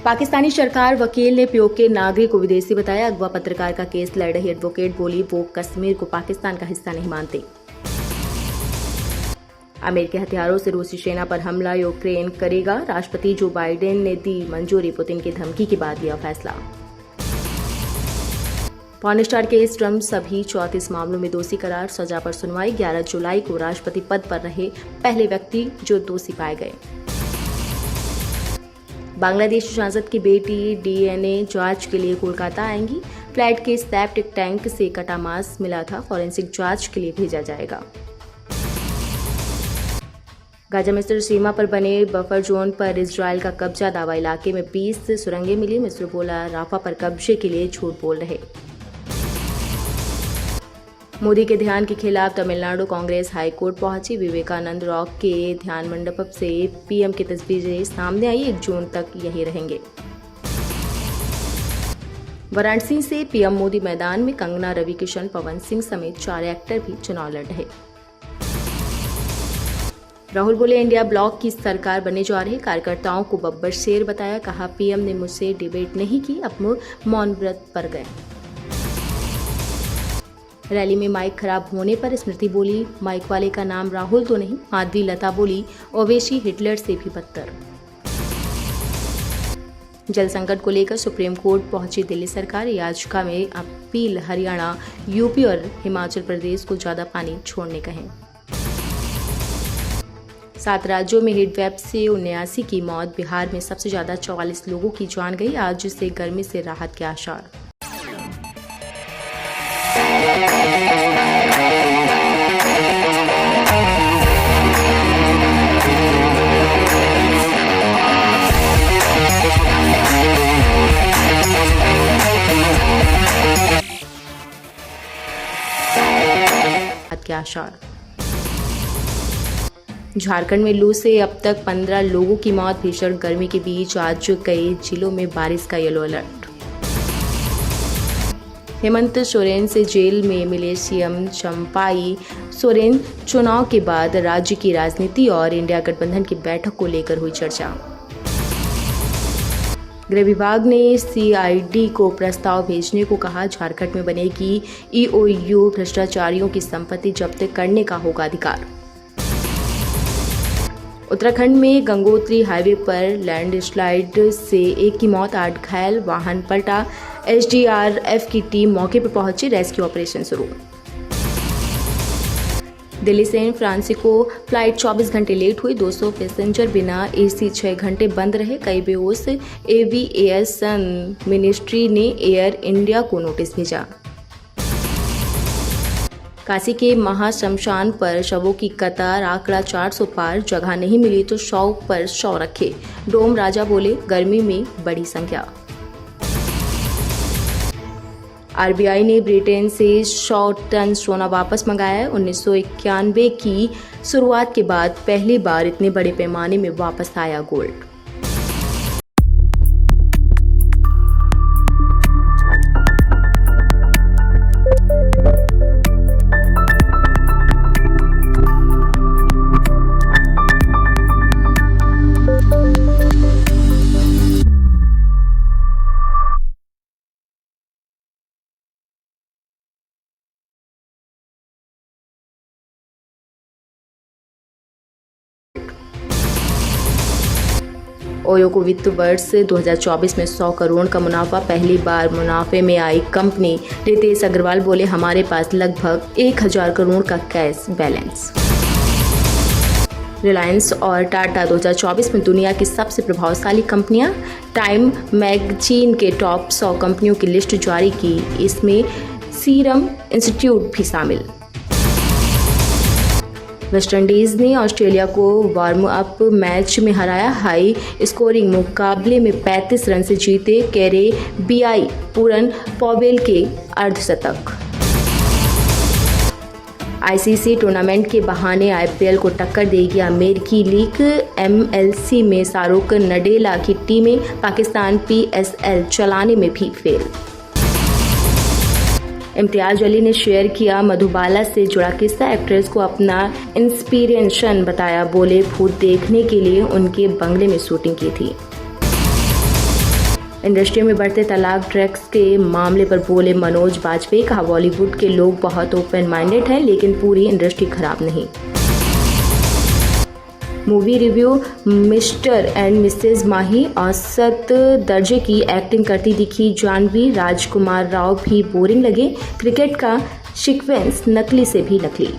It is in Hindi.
पाकिस्तानी सरकार वकील ने पीओके नागरिक को विदेशी बताया। अगवा पत्रकार का केस लड़ रही एडवोकेट बोली वो कश्मीर को पाकिस्तान का हिस्सा नहीं मानते। अमेरिकी हथियारों से रूसी सेना पर हमला यूक्रेन करेगा। राष्ट्रपति जो बाइडेन ने दी मंजूरी। पुतिन की धमकी के बाद लिया फैसला। पॉर्नस्टार केस ट्रंप सभी 34 मामलों में दोषी करार। सजा पर सुनवाई। 11 जुलाई को राष्ट्रपति पद पर रहे पहले व्यक्ति जो दोषी पाए गए। बांग्लादेशी सांसद की बेटी डीएनए जांच के लिए कोलकाता आएंगी। फ्लाइट के सेप्टिक टैंक से कटा मांस मिला था। फॉरेंसिक जांच के लिए भेजा जाएगा। गाजा मिस्र सीमा पर बने बफर जोन पर इजरायल का कब्जा। दावा इलाके में 20 सुरंगें मिली। मिस्र बोला राफा पर कब्जे के लिए झूठ बोल रहे। मोदी के ध्यान के खिलाफ तमिलनाडु कांग्रेस हाईकोर्ट पहुंची। विवेकानंद रॉक के ध्यान मंडप से पीएम की तस्वीरें सामने आई। 1 जून तक यही रहेंगे। वाराणसी से पीएम मोदी मैदान में। कंगना, रवि किशन, पवन सिंह समेत 4 एक्टर भी चुनाव लड़ रहे। राहुल बोले इंडिया ब्लॉक की सरकार बनने जा रही। कार्यकर्ताओं को बब्बर शेर बताया। कहा पीएम ने मुझसे डिबेट नहीं की, अब मौन व्रत पर गए। रैली में माइक खराब होने पर स्मृति बोली माइक वाले का नाम राहुल तो नहीं। माधवी लता बोली ओवैसी हिटलर से भी बदतर। जल संकट को लेकर सुप्रीम कोर्ट पहुंची दिल्ली सरकार। याचिका में अपील हरियाणा, यूपी और हिमाचल प्रदेश को ज्यादा पानी छोड़ने कहें। 7 राज्यों में हीटवेव से 79 की मौत। बिहार में सबसे ज्यादा 44 लोगों की जान गई। आज से गर्मी से राहत के आसार। झारखंड में लू से अब तक 15 लोगों की मौत। भीषण गर्मी के बीच आज कई जिलों में बारिश का येलो अलर्ट। हेमंत सोरेन से जेल में मिले सीएम चंपाई सोरेन। चुनाव के बाद राज्य की राजनीति और इंडिया गठबंधन की बैठक को लेकर हुई चर्चा। गृह विभाग ने सीआईडी को प्रस्ताव भेजने को कहा। झारखंड में बनेगी ईओयू। भ्रष्टाचारियों की संपत्ति जब्त करने का होगा अधिकार। उत्तराखंड में गंगोत्री हाईवे पर लैंडस्लाइड से 1 की मौत, 8 घायल। वाहन पलटा। एसडीआरएफ की टीम मौके पर पहुंची। रेस्क्यू ऑपरेशन शुरू। दिल्ली से फ्रांसिस्को फ्लाइट 24 घंटे लेट हुई। 200 पैसेंजर बिना एसी 6 घंटे बंद रहे। कई बेहोश। एविएशन मिनिस्ट्री ने एयर इंडिया को नोटिस भेजा। काशी के महाश्मशान पर शवों की कतार। आंकड़ा 400 पार। जगह नहीं मिली तो 100 पर 100 रखे। डोम राजा बोले गर्मी में बड़ी संख्या। आरबीआई ने ब्रिटेन से 100 टन सोना वापस मंगाया। 1991 की शुरुआत के बाद पहली बार इतने बड़े पैमाने में वापस आया गोल्ड। ओयो को वित्त वर्ष 2024 में 100 करोड़ का मुनाफा। पहली बार मुनाफे में आई कंपनी। रितेश अग्रवाल बोले हमारे पास लगभग 1000 करोड़ का कैश बैलेंस। रिलायंस और टाटा 2024 में दुनिया की सबसे प्रभावशाली कंपनियां। टाइम मैगजीन के टॉप 100 कंपनियों की लिस्ट जारी की। इसमें सीरम इंस्टीट्यूट भी शामिल। वेस्टइंडीज ने ऑस्ट्रेलिया को वार्म अप मैच में हराया। हाई स्कोरिंग मुकाबले में 35 रन से जीते कैरेबियाई पूरन पॉवेल के अर्धशतक। आईसीसी टूर्नामेंट के बहाने आईपीएल को टक्कर देगी अमेरिकी लीग। एमएलसी में शाहरुख नडेला की टीमें। पाकिस्तान पीएसएल चलाने में भी फेल। इम्तियाज अली ने शेयर किया मधुबाला से जुड़ा किस्सा। एक्ट्रेस को अपना इंस्पिरेशन बताया। बोले भूत देखने के लिए उनके बंगले में शूटिंग की थी। इंडस्ट्री में बढ़ते तलाक ड्रग्स के मामले पर बोले मनोज बाजपेयी, कहा बॉलीवुड के लोग बहुत ओपन माइंडेड हैं लेकिन पूरी इंडस्ट्री खराब नहीं। Movie review, Mr and Mrs Mahi औसत दर्जे की एक्टिंग करती दिखी जानवी, राजकुमार राव भी बोरिंग लगे, क्रिकेट का सीक्वेंस नकली से भी नकली।